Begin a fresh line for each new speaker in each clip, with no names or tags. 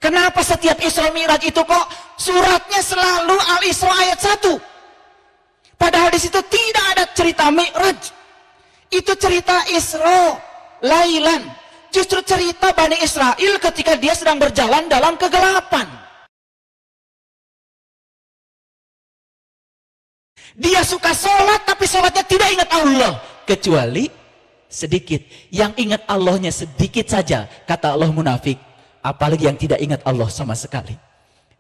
Kenapa setiap Isra Mi'raj itu kok suratnya selalu Al-Isra ayat 1? Padahal di situ tidak ada cerita Mi'raj. Itu cerita Isra Lailan. Justru cerita Bani Israel ketika dia sedang berjalan dalam kegelapan. Dia suka sholat tapi sholatnya tidak ingat Allah. Kecuali sedikit. Yang ingat Allahnya sedikit saja. Kata Allah munafik. Apalagi yang tidak ingat Allah sama sekali.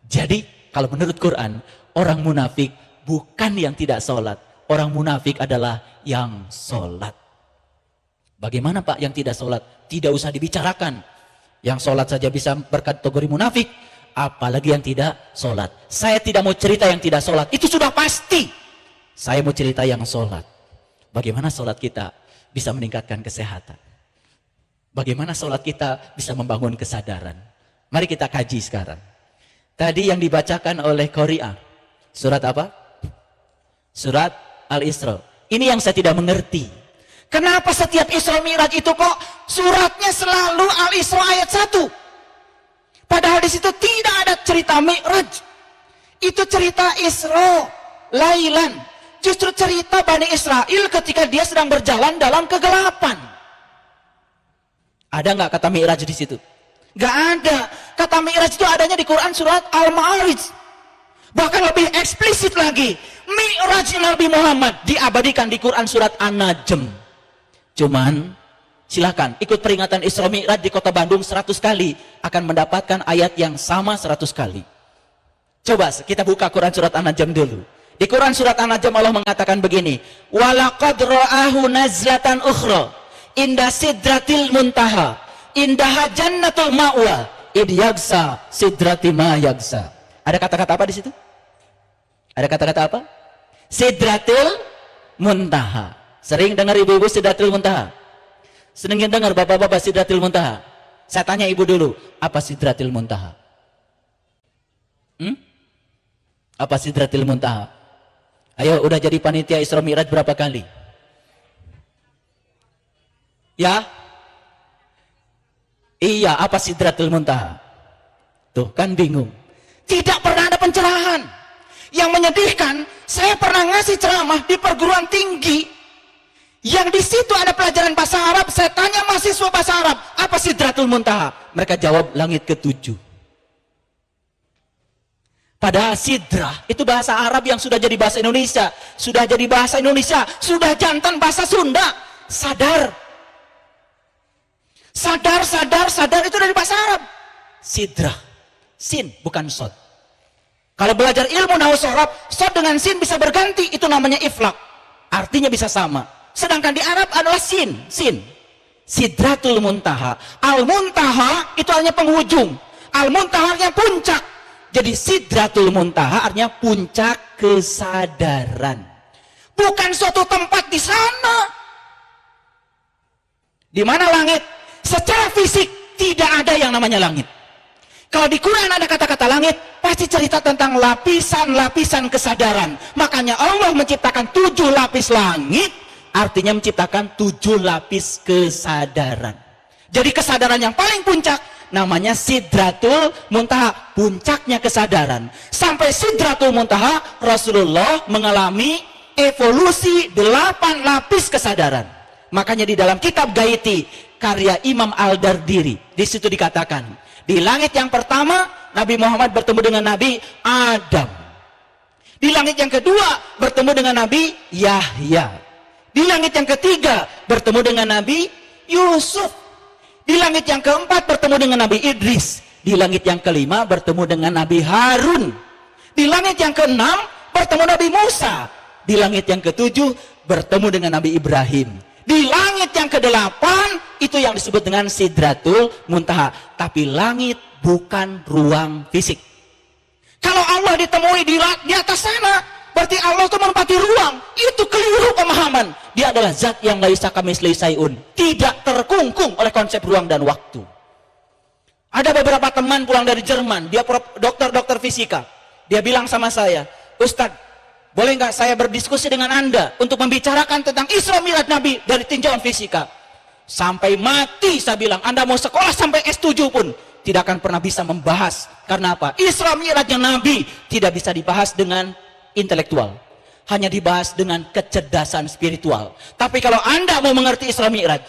Jadi kalau menurut Quran, orang munafik bukan yang tidak sholat. Orang munafik adalah yang sholat. Bagaimana Pak yang tidak sholat? Tidak usah dibicarakan. Yang sholat saja bisa berkategori munafik. Apalagi yang tidak sholat. Saya tidak mau cerita yang tidak sholat. Itu sudah pasti. Saya mau cerita yang sholat. Bagaimana sholat kita bisa meningkatkan kesehatan. Bagaimana sholat kita bisa membangun kesadaran. Mari kita kaji sekarang. Tadi yang dibacakan oleh Qari'ah. Surat apa? Surat Al-Isra. Ini yang saya tidak mengerti. Kenapa setiap Isra Mi'raj itu kok suratnya selalu Al-Isra ayat 1? Padahal di situ tidak ada cerita Mi'raj. Itu cerita Isra Lailan. Justru cerita Bani Israel ketika dia sedang berjalan dalam kegelapan. Ada nggak kata Mi'raj di situ? Nggak ada. Kata Mi'raj itu adanya di Quran surat Al-Ma'arij. Bahkan lebih eksplisit lagi. Mi'raj Nabi Muhammad diabadikan di Quran surat An-Najm. Cuman silakan ikut peringatan Isra Mi'raj di Kota Bandung 100 kali akan mendapatkan ayat yang sama 100 kali. Coba kita buka Quran surat An-Najm dulu. Di Quran surat An-Najm Allah mengatakan begini. Walaqad ra'ahu nazlatan ukhra. Indah sidratil muntaha, indah jannatul ma'wa, id yagsa sidrati ma yagsa. Ada kata-kata apa di situ? Ada kata-kata apa? Sidratil muntaha. Sering dengar ibu-ibu sidratil muntaha? Sering dengar bapak-bapak sidratil muntaha? Saya tanya ibu dulu, apa sidratil muntaha? Apa sidratil muntaha? Ayo, udah jadi panitia Isra Mi'raj berapa kali? Ya, iya, apa sidratul muntaha? Tuh kan bingung. Tidak pernah ada pencerahan. Yang menyedihkan, saya pernah ngasih ceramah di perguruan tinggi, yang di situ ada pelajaran bahasa Arab. Saya tanya mahasiswa bahasa Arab, apa sidratul muntaha? Mereka jawab langit ke-7. Padahal sidrah itu bahasa Arab yang sudah jadi bahasa Indonesia, sudah jadi bahasa Indonesia, sudah jantan bahasa Sunda. Sadar itu dari bahasa Arab. Sidrah, sin bukan sod. Kalau belajar ilmu nahwu sharaf, sod dengan sin bisa berganti, itu namanya iflaq. Artinya bisa sama. Sedangkan di Arab adalah sin. Sidratul muntaha. Al-muntaha itu artinya penghujung. Al-muntaha artinya puncak. Jadi sidratul muntaha artinya puncak kesadaran. Bukan suatu tempat di sana. Di mana langit? Secara fisik tidak ada yang namanya langit. Kalau di Quran ada kata-kata langit, pasti cerita tentang lapisan-lapisan kesadaran. Makanya Allah menciptakan 7 lapis langit, artinya menciptakan 7 lapis kesadaran. Jadi kesadaran yang paling puncak namanya sidratul muntaha, puncaknya kesadaran. Sampai sidratul muntaha Rasulullah mengalami evolusi 8 lapis kesadaran. Makanya di dalam kitab Gaiti karya Imam Al-Dardiri, di situ dikatakan, di langit yang pertama Nabi Muhammad bertemu dengan Nabi Adam. Di langit yang kedua bertemu dengan Nabi Yahya. Di langit yang ketiga bertemu dengan Nabi Yusuf. Di langit yang keempat bertemu dengan Nabi Idris. Di langit yang kelima bertemu dengan Nabi Harun. Di langit yang keenam bertemu Nabi Musa. Di langit yang ketujuh bertemu dengan Nabi Ibrahim. Di langit yang kedelapan itu yang disebut dengan sidratul muntaha. Tapi langit bukan ruang fisik. Kalau Allah ditemui di atas sana, berarti Allah itu menempati ruang. Itu keliru pemahaman. Dia adalah zat yang laisa kamitslihi syai'un, tidak terkungkung oleh konsep ruang dan waktu. Ada beberapa teman pulang dari Jerman, dia dokter fisika. Dia bilang sama saya, Ustadz, boleh nggak saya berdiskusi dengan Anda untuk membicarakan tentang Isra Mi'raj Nabi dari tinjauan fisika? Sampai mati saya bilang, Anda mau sekolah sampai S7 pun tidak akan pernah bisa membahas. Karena apa? Isra Mi'rajnya Nabi tidak bisa dibahas dengan intelektual, hanya dibahas dengan kecerdasan spiritual. Tapi kalau Anda mau mengerti Isra Mi'raj,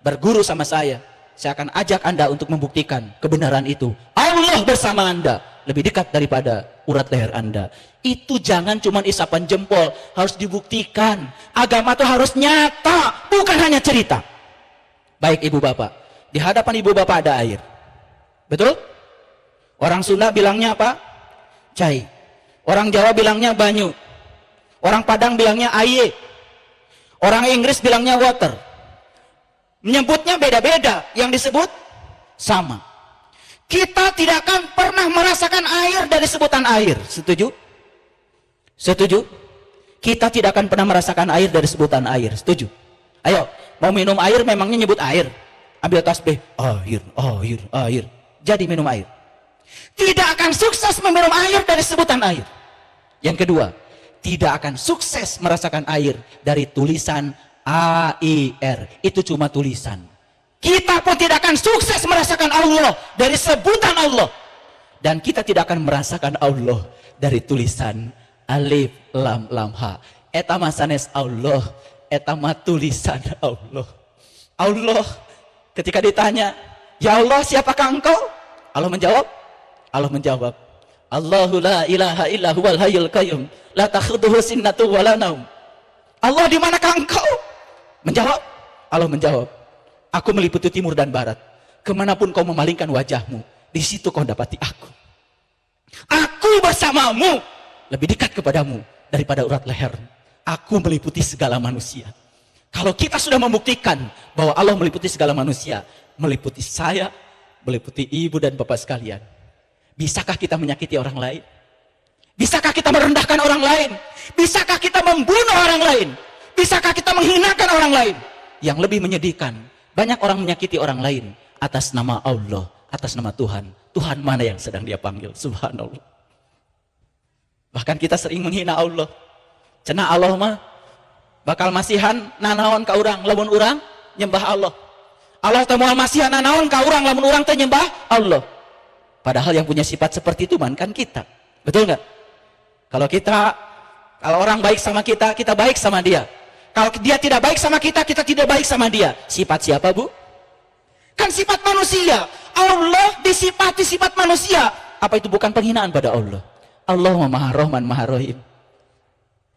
berguru sama saya akan ajak Anda untuk membuktikan kebenaran itu. Allah bersama Anda, lebih dekat daripada urat leher Anda. Itu jangan cuma isapan jempol, harus dibuktikan. Agama itu harus nyata, bukan hanya cerita. Baik ibu bapak, di hadapan ibu bapak ada air, betul? Orang Sunda bilangnya apa? Cai. Orang Jawa bilangnya banyu. Orang Padang bilangnya aye. Orang Inggris bilangnya water. Menyebutnya beda-beda, yang disebut sama. Kita tidak akan pernah merasakan air dari sebutan air. Setuju? Setuju? Kita tidak akan pernah merasakan air dari sebutan air. Setuju? Ayo, mau minum air memangnya nyebut air. Ambil tasbih, air, air, air. Jadi minum air. Tidak akan sukses meminum air dari sebutan air. Yang kedua, tidak akan sukses merasakan air dari tulisan AIR. Itu cuma tulisan. Kita pun tidak akan sukses merasakan Allah dari sebutan Allah. Dan kita tidak akan merasakan Allah dari tulisan alif lam lam ha. Eta masanes Allah, eta mah tulisan Allah. Allah ketika ditanya, "Ya Allah, siapakah engkau?" Allah menjawab, Allahu la ilaha illa huwal hayyul qayyum, la takhudhuhu sinnatu wa la naum. Allah, di manakah engkau? Allah menjawab, aku meliputi timur dan barat. Kemanapun kau memalingkan wajahmu, di situ kau dapati aku. Aku bersamamu, lebih dekat kepadamu daripada urat leher. Aku meliputi segala manusia. Kalau kita sudah membuktikan bahwa Allah meliputi segala manusia, meliputi saya, meliputi ibu dan bapak sekalian, bisakah kita menyakiti orang lain? Bisakah kita merendahkan orang lain? Bisakah kita membunuh orang lain? Bisakah kita menghinakan orang lain? Yang lebih menyedihkan, banyak orang menyakiti orang lain atas nama Allah, atas nama Tuhan. Tuhan mana yang sedang dia panggil? Subhanallah. Bahkan kita sering menghina Allah. Cenah Allah mah bakal masihan nanaon ka urang lamun urang nyembah Allah. Allah teh moal masihan nanaon ka urang lamun urang teh nyembah Allah. Padahal yang punya sifat seperti itu kan kita. Betul nggak? Kalau orang baik sama kita, kita baik sama dia. Kalau dia tidak baik sama kita, kita tidak baik sama dia. Sifat siapa, Bu? Kan sifat manusia. Allah disifati sifat manusia. Apa itu bukan penghinaan pada Allah? Allah Maha Rahman, Maha Rahim.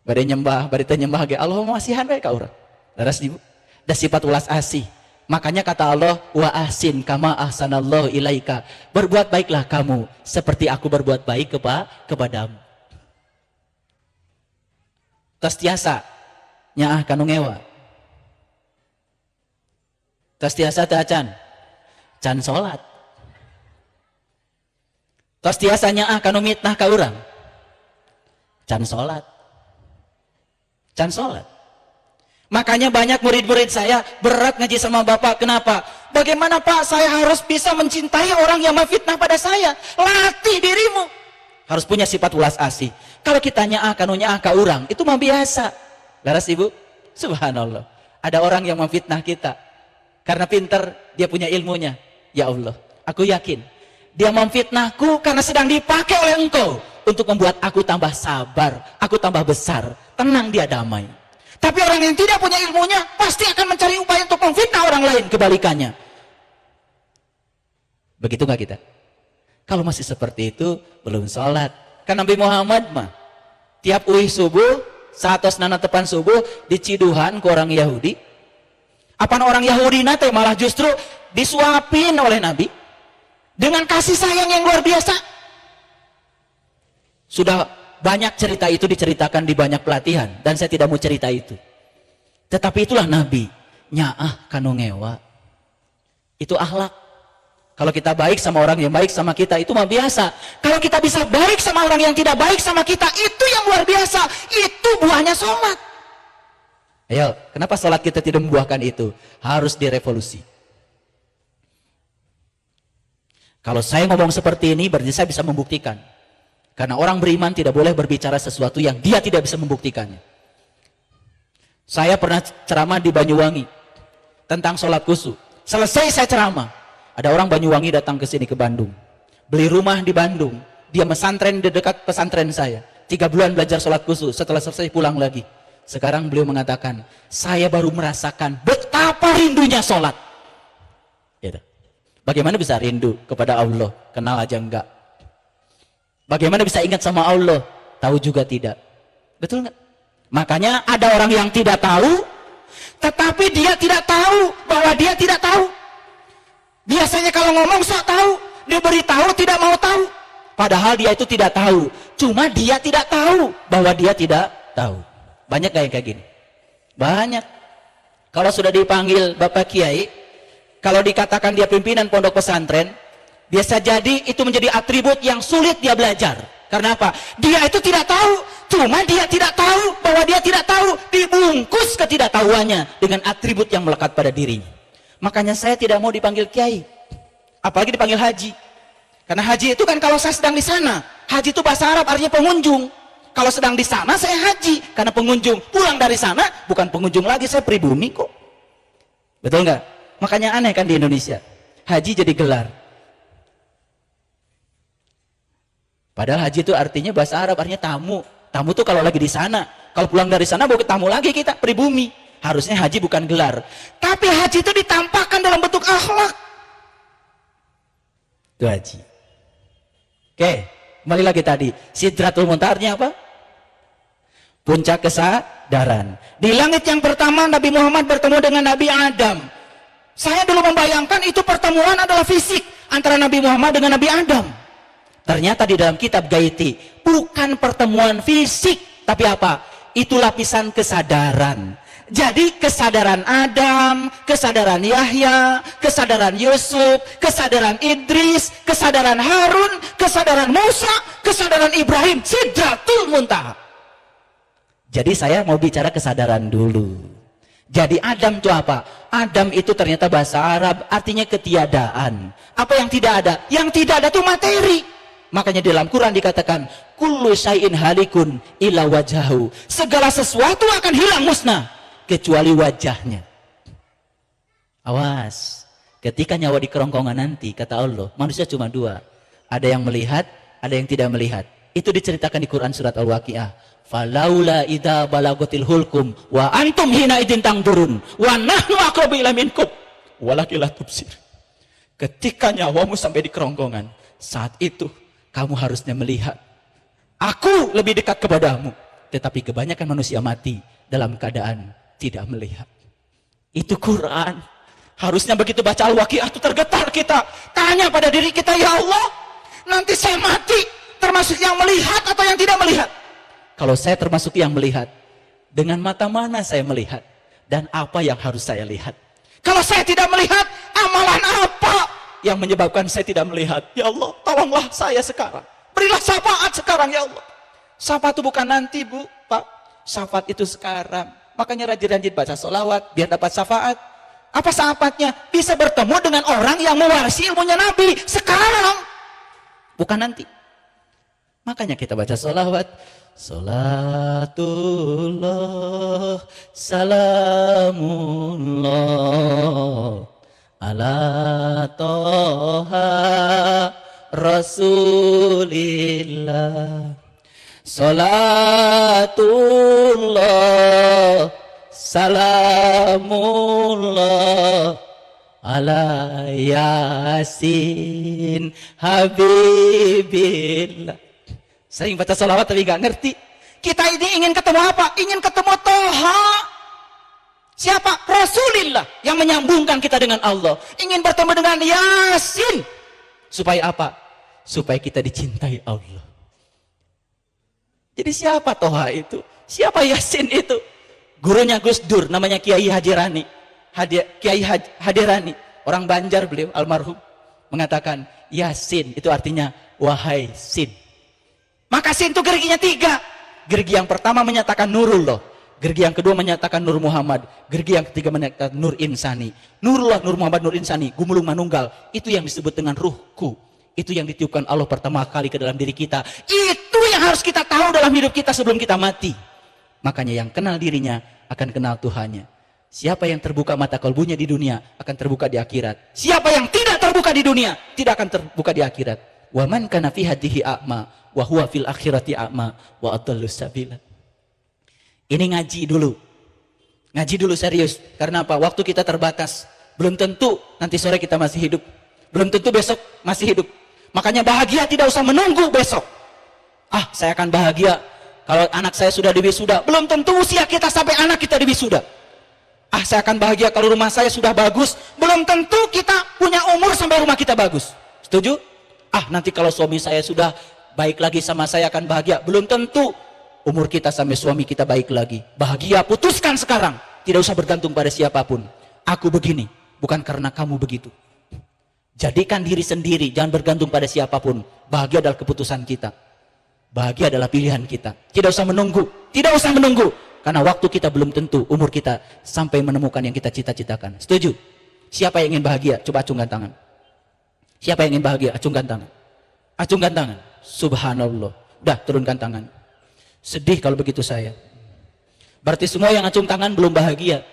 Bade nyembah, bade teh nyembah ge Allah masihan bae ka urang. Laras Ibu. Da sifat ulas asih. Makanya kata Allah, wa ahsin kama ahsanallahu ilaika. Berbuat baiklah kamu seperti aku berbuat baik kepadamu. Tos tiasa nyaah kanu ngewa. Tos tiasa teh acan. Can salat. Tos tiasa nyaah kanu mitnah ka urang. Can salat. Can salat. Makanya banyak murid-murid saya berat ngaji sama Bapak. Kenapa? Bagaimana Pak saya harus bisa mencintai orang yang memfitnah pada saya? Latih dirimu. Harus punya sifat ulas asih. Kalau kita nyaah kanu nyaah ka urang, itu mah biasa. Laras Ibu? Subhanallah. Ada orang yang memfitnah kita. Karena pintar, dia punya ilmunya. Ya Allah, aku yakin dia memfitnahku karena sedang dipakai oleh engkau untuk membuat aku tambah sabar, aku tambah besar, tenang, dia damai. Tapi orang yang tidak punya ilmunya pasti akan mencari upaya untuk memfitnah orang lain, kebalikannya. Begitu nggak kita? Kalau masih seperti itu, belum sholat. Kan Nabi Muhammad mah tiap uih subuh, satos nana tepan subuh, diciduhan ke orang Yahudi. Apaan orang Yahudi nate malah justru disuapin oleh Nabi dengan kasih sayang yang luar biasa. Sudah banyak cerita itu diceritakan di banyak pelatihan, dan saya tidak mau cerita itu. Tetapi itulah Nabi, nyaah kanu ngewa. Itu akhlak. Kalau kita baik sama orang yang baik sama kita, itu mah biasa. Kalau kita bisa baik sama orang yang tidak baik sama kita, itu yang luar biasa. Itu buahnya sholat. Ayo, kenapa sholat kita tidak membuahkan itu? Harus direvolusi. Kalau saya ngomong seperti ini, berarti saya bisa membuktikan. Karena orang beriman tidak boleh berbicara sesuatu yang dia tidak bisa membuktikannya. Saya pernah ceramah di Banyuwangi tentang sholat khusyuk. Selesai saya ceramah, Ada orang Banyuwangi datang ke sini ke Bandung. Beli rumah di Bandung. Dia mesantren di dekat pesantren saya. 3 bulan belajar sholat khusyuk. Setelah selesai pulang lagi. Sekarang beliau mengatakan, saya baru merasakan betapa rindunya sholat. Gitu. Bagaimana bisa rindu kepada Allah? Kenal aja enggak. Bagaimana bisa ingat sama Allah? Tahu juga tidak. Betul enggak? Makanya ada orang yang tidak tahu, tetapi dia tidak tahu bahwa dia tidak tahu. Biasanya kalau ngomong sok tahu, dia beritahu tidak mau tahu. Padahal dia itu tidak tahu. Cuma dia tidak tahu bahwa dia tidak tahu. Banyak gak yang kayak gini? Banyak. Kalau sudah dipanggil Bapak Kiai, kalau dikatakan dia pimpinan pondok pesantren, biasa jadi itu menjadi atribut yang sulit dia belajar. Karena apa? Dia itu tidak tahu. Cuma dia tidak tahu bahwa dia tidak tahu. Dibungkus ketidaktahuannya dengan atribut yang melekat pada dirinya. Makanya saya tidak mau dipanggil kiai, apalagi dipanggil haji. Karena haji itu kan kalau saya sedang di sana, haji itu bahasa Arab artinya pengunjung. Kalau sedang di sana saya haji, karena pengunjung. Pulang dari sana bukan pengunjung lagi, saya pribumi kok. Betul nggak? Makanya aneh kan di Indonesia, haji jadi gelar. Padahal haji itu artinya bahasa Arab artinya tamu. Tamu tuh kalau lagi di sana, kalau pulang dari sana bukan tamu lagi kita, pribumi. Harusnya haji bukan gelar. Tapi haji itu ditampakkan dalam bentuk akhlak. Itu haji. Oke, kembali lagi tadi. Sidratul Muntaha apa? Puncak kesadaran. Di langit yang pertama Nabi Muhammad bertemu dengan Nabi Adam. Saya dulu membayangkan itu pertemuan adalah fisik antara Nabi Muhammad dengan Nabi Adam. Ternyata di dalam kitab Gaiti bukan pertemuan fisik, tapi apa? Itu lapisan kesadaran. Jadi kesadaran Adam, kesadaran Yahya, kesadaran Yusuf, kesadaran Idris, kesadaran Harun, kesadaran Musa, kesadaran Ibrahim, Sidratul Muntaha. Jadi saya mau bicara kesadaran dulu. Jadi Adam itu apa? Adam itu ternyata bahasa Arab artinya ketiadaan. Apa yang tidak ada? Yang tidak ada itu materi. Makanya di dalam Quran dikatakan kullu syai'in halikun illa wajahu. Segala sesuatu akan hilang musnah kecuali wajahnya. Awas, ketika nyawa di kerongkongan nanti, kata Allah, manusia cuma 2. Ada yang melihat, ada yang tidak melihat. Itu diceritakan di Quran surat Al-Waqiah. Falaula idza balagatil hulkum wa antum hina idin tangdurun wa nahnu aqrabu ila minkum walakin la tubsir. Ketika nyawamu sampai di kerongkongan, saat itu kamu harusnya melihat. Aku lebih dekat kepadamu. Tetapi kebanyakan manusia mati dalam keadaan tidak melihat. Itu Quran. Harusnya begitu baca Al-Waqiah itu tergetar kita. Tanya pada diri kita, ya Allah, nanti saya mati termasuk yang melihat atau yang tidak melihat? Kalau saya termasuk yang melihat, dengan mata mana saya melihat? Dan apa yang harus saya lihat? Kalau saya tidak melihat, amalan apa yang menyebabkan saya tidak melihat? Ya Allah, tolonglah saya sekarang. Berilah syafaat sekarang, ya Allah. Syafaat itu bukan nanti, Bu, Pak. Syafaat itu sekarang. Makanya rajin-rajin baca sholawat biar dapat syafaat. Apa syafaatnya? Bisa bertemu dengan orang yang mewarisi ilmunya Nabi sekarang, bukan nanti. Makanya kita baca sholawat. Salatullah salamullah ala toha rasulillah. Salatullah salamullah ala yasin habibillah. Sering baca sholawat tapi gak ngerti. Kita ini ingin ketemu apa? Ingin ketemu Toha. Siapa? Rasulillah yang menyambungkan kita dengan Allah. Ingin bertemu dengan Yasin. Supaya apa? Supaya kita dicintai Allah. Jadi siapa Toha itu? Siapa Yasin itu? Gurunya Gus Dur, namanya Kiai Hadirani. Kiai Hadirani, orang Banjar beliau, almarhum, mengatakan Yasin itu artinya wahai Sin. Maka Sin itu gerginya 3. Gergi yang pertama menyatakan Nurullah, gergi yang kedua menyatakan Nur Muhammad, gergi yang ketiga menyatakan Nur Insani. Nurullah, Nur Muhammad, Nur Insani, gumulung manunggal. Itu yang disebut dengan ruhku. Itu yang ditiupkan Allah pertama kali ke dalam diri kita. Itu yang harus kita tahu dalam hidup kita sebelum kita mati. Makanya yang kenal dirinya akan kenal Tuhannya. Siapa yang terbuka mata kalbunya di dunia akan terbuka di akhirat. Siapa yang tidak terbuka di dunia tidak akan terbuka di akhirat. Wa man kana fi hadhihi a'ma wa huwa fil akhirati a'ma wa adallus sabila. Ini ngaji dulu. Ngaji dulu serius. Karena apa? Waktu kita terbatas. Belum tentu nanti sore kita masih hidup. Belum tentu besok masih hidup. Makanya bahagia tidak usah menunggu besok. Ah, saya akan bahagia kalau anak saya sudah diwisuda. Belum tentu usia kita sampai anak kita diwisuda. Ah, saya akan bahagia kalau rumah saya sudah bagus. Belum tentu kita punya umur sampai rumah kita bagus. Setuju? Ah, nanti kalau suami saya sudah baik lagi sama saya akan bahagia. Belum tentu umur kita sampai suami kita baik lagi. Bahagia, putuskan sekarang. Tidak usah bergantung pada siapapun. Aku begini, bukan karena kamu begitu. Jadikan diri sendiri, jangan bergantung pada siapapun. Bahagia adalah keputusan kita. Bahagia adalah pilihan kita. Tidak usah menunggu. Tidak usah menunggu. Karena waktu kita belum tentu umur kita sampai menemukan yang kita cita-citakan. Setuju? Siapa yang ingin bahagia? Coba acungkan tangan. Siapa yang ingin bahagia? Acungkan tangan. Acungkan tangan. Subhanallah. Udah, turunkan tangan. Sedih kalau begitu saya. Berarti semua yang acung tangan belum bahagia.